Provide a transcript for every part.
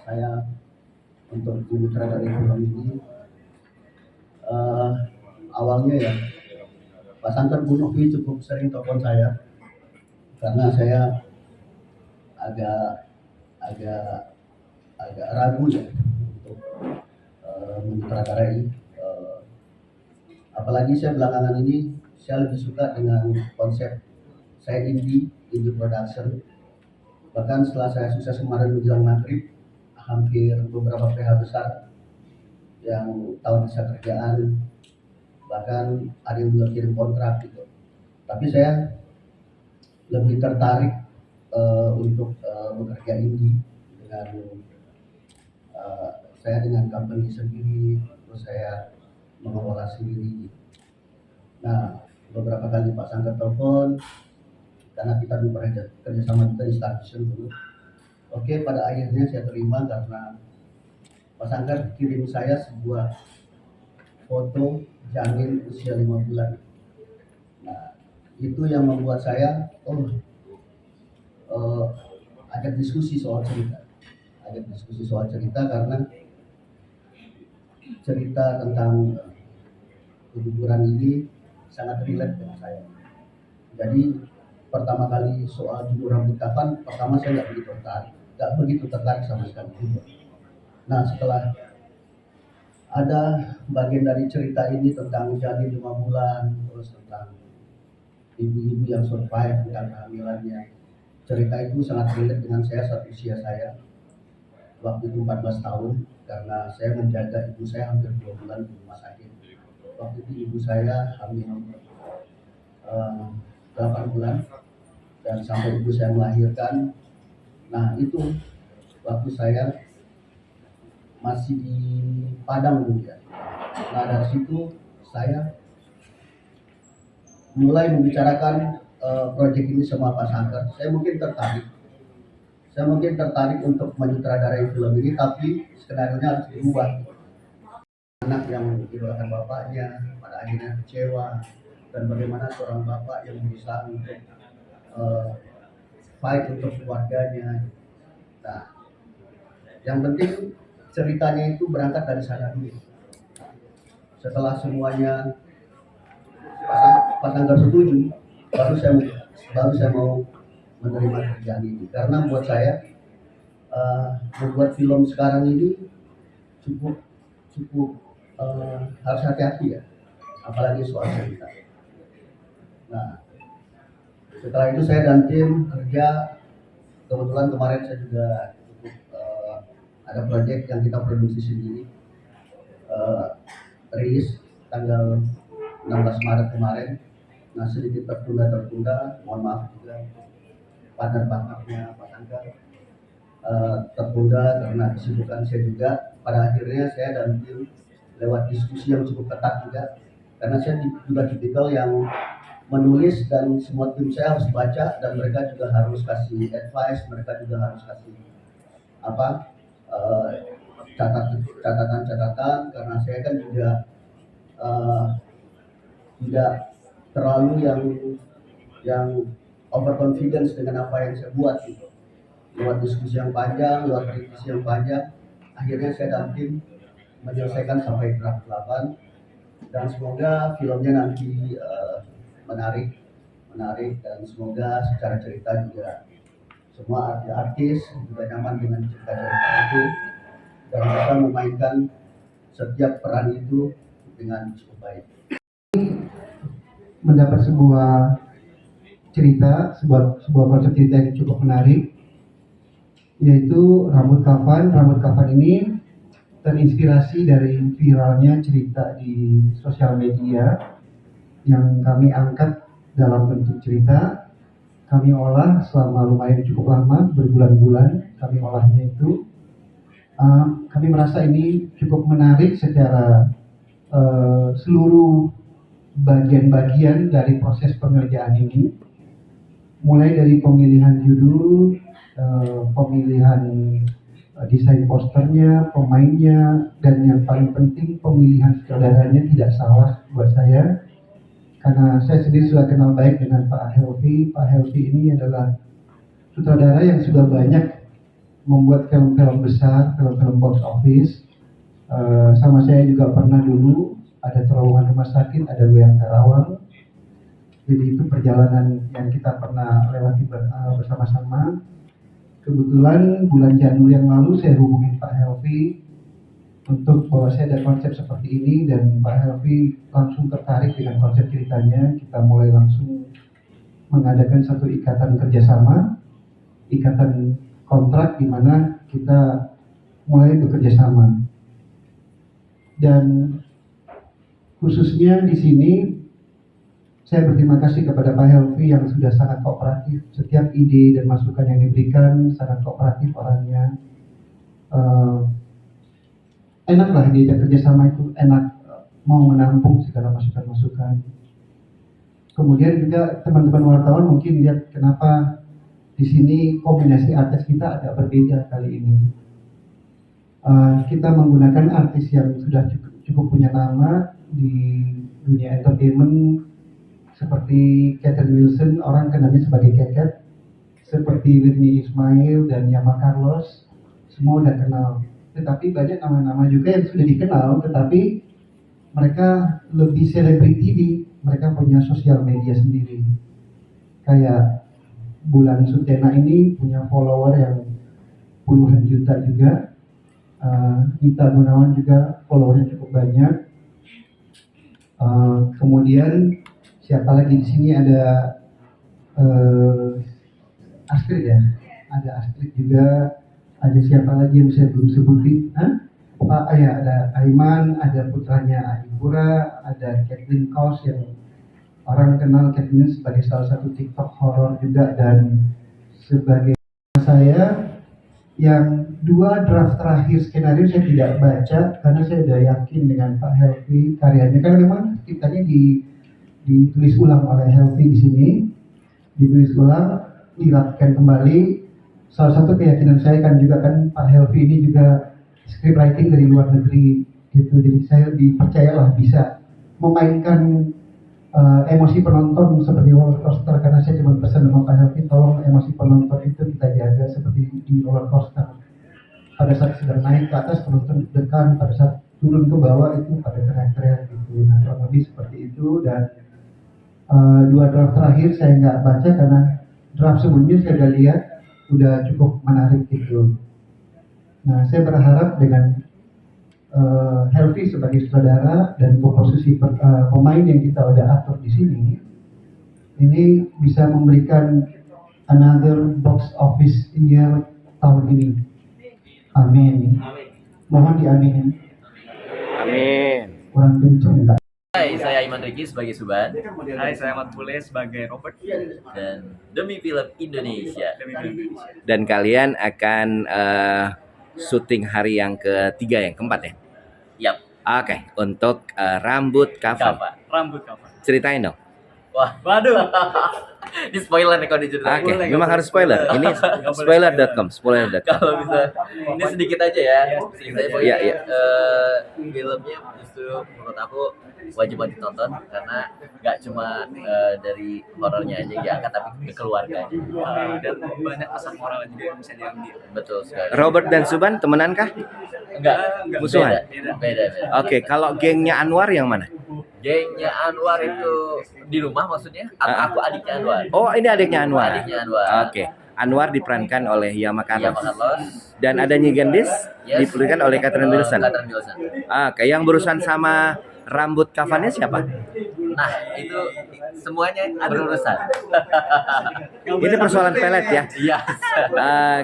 saya untuk menyutradarai film ini. Awalnya ya Pak Sangkar Bunuki cukup sering telepon saya karena saya agak agak agak ragu ya untuk menyutradarai. Apalagi saya belakangan ini saya lebih suka dengan konsep saya indie production. Bahkan setelah saya sukses kemarin menjelang maghrib, hampir beberapa PH besar yang tahu bisa kerjaan, bahkan ada yang juga kirim kontrak gitu. Tapi saya lebih tertarik untuk bekerja indie dengan saya dengan company sendiri, terus saya mengelola sendiri. Nah, beberapa kali Pak Sangkar telepon karena kita dulu pernah kerjasama kita di Star Vision dulu. Oke, pada akhirnya saya terima karena Pak Sangkar kirim saya sebuah foto janin usia 5 bulan. Nah, itu yang membuat saya ajak diskusi soal cerita karena cerita tentang keguguran ini sangat relate dengan saya. Jadi pertama kali soal judul rambut kafan, pertama saya nggak begitu tertarik sama sekali. Nah, setelah ada bagian dari cerita ini tentang janin 5 bulan, terus tentang ibu-ibu yang survive tentang kehamilannya. Cerita itu sangat relate dengan saya saat usia saya. Waktu itu 14 tahun, karena saya menjaga ibu saya hampir 2 bulan di rumah sakit. Waktu itu ibu saya hamil 8 bulan, dan sampai ibu saya melahirkan. Nah, itu waktu saya masih di Padang dulu ya. Nah, dari situ saya mulai membicarakan proyek ini sama Pak Sangkar. Saya mungkin tertarik untuk menyutradarai film ini, tapi skenario-nya harus diubah. Anak yang mengidolakan bapaknya pada akhirnya kecewa, dan bagaimana seorang bapak yang berusaha untuk fight untuk keluarganya. Nah, yang penting ceritanya itu berangkat dari sana dulu. Setelah semuanya Pak Sangkar setuju, baru saya mau menerima kerjaan ini. Karena buat saya membuat film sekarang ini cukup harus hati-hati ya, apalagi soal cerita. Nah, setelah itu saya dan tim kerja. Kebetulan kemarin saya juga ada proyek yang kita produksi sendiri, rilis tanggal 16 Maret kemarin. Nah, sedikit tertunda, mohon maaf juga partner-partnernya Pak Sangkar tertunda karena kesibukan saya juga. Pada akhirnya saya dan tim lewat diskusi yang cukup ketat juga, karena saya juga tipikal yang menulis dan semua tim saya harus baca, dan mereka juga harus kasih advice, mereka juga harus kasih catatan, karena saya kan juga tidak terlalu yang overconfidence dengan apa yang saya buat gitu. Lewat diskusi yang panjang, lewat kritisi yang panjang, akhirnya saya dan tim menyelesaikan sampai draft 8, dan semoga filmnya nanti menarik, dan semoga secara cerita juga semua artis juga nyaman dengan cerita itu, dan bisa memainkan setiap peran itu dengan cukup baik. Mendapat sebuah cerita, sebuah konsep cerita yang cukup menarik, yaitu Rambut Kafan. Rambut Kafan ini terinspirasi dari viralnya cerita di sosial media yang kami angkat dalam bentuk cerita. Kami olah selama lumayan cukup lama, berbulan-bulan kami olahnya itu. Kami merasa ini cukup menarik secara seluruh bagian-bagian dari proses pengerjaan ini, mulai dari pemilihan judul, pemilihan desain posternya, pemainnya, dan yang paling penting pemilihan sutradaranya tidak salah buat saya, karena saya sendiri sudah kenal baik dengan Pak Helvi. Pak Helvi ini adalah sutradara yang sudah banyak membuat film-film besar, film-film box office. Sama saya juga pernah dulu ada Terowongan Rumah Sakit, ada Goyang Karawang. Jadi itu perjalanan yang kita pernah lewati bersama-sama. Kebetulan bulan Januari yang lalu saya hubungin Pak Helvi untuk bahwa saya ada konsep seperti ini, dan Pak Helvi langsung tertarik dengan konsep ceritanya. Kita mulai langsung mengadakan satu ikatan kerjasama, ikatan kontrak di mana kita mulai bekerja sama. Dan khususnya di sini saya berterima kasih kepada Pak Helvi yang sudah sangat kooperatif. Setiap ide dan masukan yang diberikan sangat kooperatif orangnya. Enaklah diajak kerjasama itu, enak, mau menampung segala masukan-masukan. Kemudian juga teman-teman wartawan mungkin lihat kenapa di sini kombinasi artis kita agak berbeda kali ini. Kita menggunakan artis yang sudah cukup punya nama di dunia entertainment, seperti Catherine Wilson, orang kenalnya sebagai Keket, seperti Whitney Ismail dan Yama Carlos, semua udah kenal. Tetapi banyak nama-nama juga yang sudah dikenal, tetapi mereka lebih selebriti, mereka punya sosial media sendiri. Kayak Bulan Sutena ini punya follower yang puluhan juta juga. Nita Gunawan juga followernya cukup banyak. Kemudian siapa lagi di sini, ada Astrid ya, ada Astrid juga, ada siapa lagi yang saya belum sebutin? Ada Aiman, ada putranya Adipura, ada Kathleen Kos yang orang kenal Kathleen sebagai salah satu TikTok horor juga, dan sebagai saya yang 2 draft terakhir skenario saya tidak baca karena saya sudah yakin dengan Pak Helvi karyanya, karena memang ceritanya ditulis ulang oleh Helvi di sini, ditulis ulang, dirapikan kembali. Salah satu keyakinan saya kan juga kan Pak Helvi ini juga script writing dari luar negeri gitu, jadi saya dipercayalah bisa memainkan emosi penonton seperti roller coaster, karena saya cuma pesan sama Pak Helvi, tolong emosi penonton itu kita jaga seperti di roller coaster. Pada saat sedang naik ke atas penonton deg-degan, pada saat turun ke bawah itu pada teriak-teriak gitu. Nah, kurang lebih seperti itu. Dan 2 draft terakhir saya nggak baca karena draft sebelumnya saya udah lihat, udah cukup menarik gitu. Nah, saya berharap dengan Helvi sebagai sutradara dan komposisi pemain yang kita udah atur di sini, ini bisa memberikan another box office year tahun ini. Amin. Mohon diaminin. Amin. Kurang kenceng enggak? Hai, saya Iman Riki sebagai Suban. Hai, saya Ahmad Bule sebagai Robert. Dan Demi Film Indonesia. Dan kalian akan syuting hari yang ketiga, yang keempat ya? Yap. Oke, untuk Rambut Kafan. Rambut Kafan. Ceritain dong. Wah, waduh. Ini spoiler nih kalau diceritain. Oke, memang harus spoiler. Ini spoiler.com. Kalau bisa, ini sedikit aja ya. Sedikit aja. Iya, iya. Filmnya justru menurut aku wajib banget ditonton karena nggak cuma dari horornya aja diangkat, tapi ke keluarganya. Dan banyak pesan moral juga yang bisa diambil. Betul sekali. Robert dan Suban temenan kah? Enggak, Musuhan? Beda. Oke, kalau gengnya Anwar yang mana? Gengnya Anwar itu di rumah maksudnya? Aku adiknya Anwar. Oh, ini adiknya Anwar. Adiknya Anwar. Oke. Anwar diperankan oleh Yama Iya, Carlos. Carlos. Dan ada Nyi Gendis diperankan oleh Catherine Wilson. Catherine Wilson. Oke, yang berurusan sama rambut kafannya siapa? Nah, itu semuanya berurusan. Ini persoalan pelet ya. Iya.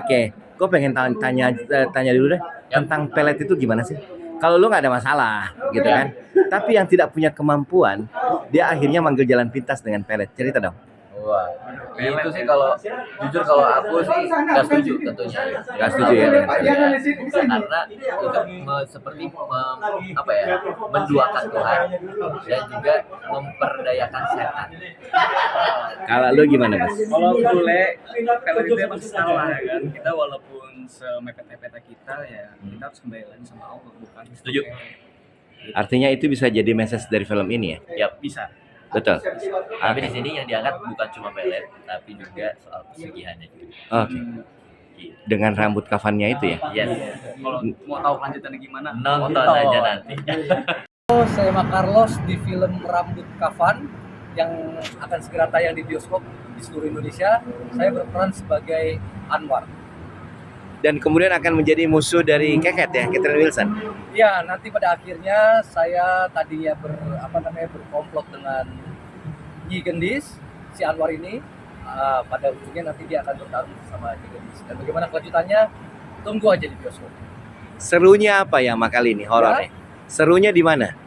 Oke, gue pengen tanya dulu deh tentang pelet itu gimana sih? Kalau lu nggak ada masalah, gitu kan? Tapi yang tidak punya kemampuan, dia akhirnya manggil jalan pintas dengan pelet. Cerita dong. Wah, itu sih kalau jujur kalau aku sih nggak setuju tentunya. Nggak setuju ya dengan pelet. Karena itu seperti menduakan Tuhan dan juga memperdayakan setan. Kalau lu gimana, Mas? Kalau Bule, kalau itu emang salah ya kan. Kita walaupun semepet-mepet kita ya, kita harus kembali lagi sama Allah, bukan. Setuju. Artinya itu bisa jadi message dari film ini ya? Yap. Bisa. Betul. Tapi di sini yang diangkat bukan cuma pelet, tapi juga soal pesugihannya juga. Oke. dengan rambut kafannya itu ya. Yes. Kalau mau tahu kelanjutannya gimana, Nonton aja nanti. Saya Mak Carlos di film Rambut Kafan yang akan segera tayang di bioskop di seluruh Indonesia. Saya berperan sebagai Anwar. Dan kemudian akan menjadi musuh dari Keket ya, Catherine Wilson. Ya, nanti pada akhirnya saya tadinya berkomplot dengan Nyi Gendis, si Anwar ini. Pada ujungnya nanti dia akan bertarung sama Nyi Gendis. Dan bagaimana kelanjutannya, tunggu aja di bioskop. Serunya apa ya Mak kali ini horornya? Serunya di mana?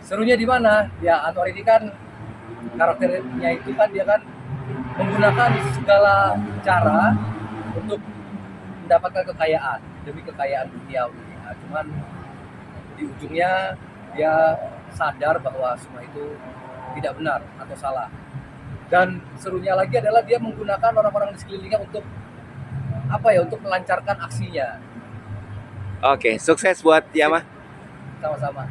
Serunya di mana? Ya, Anwar ini kan karakternya itu kan dia kan menggunakan segala cara untuk mendapatkan kekayaan demi kekayaan duniawi. Nah, cuman di ujungnya dia sadar bahwa semua itu tidak benar atau salah. Dan serunya lagi adalah dia menggunakan orang-orang di sekelilingnya untuk untuk melancarkan aksinya. Oke, sukses buat Yama. Sama-sama.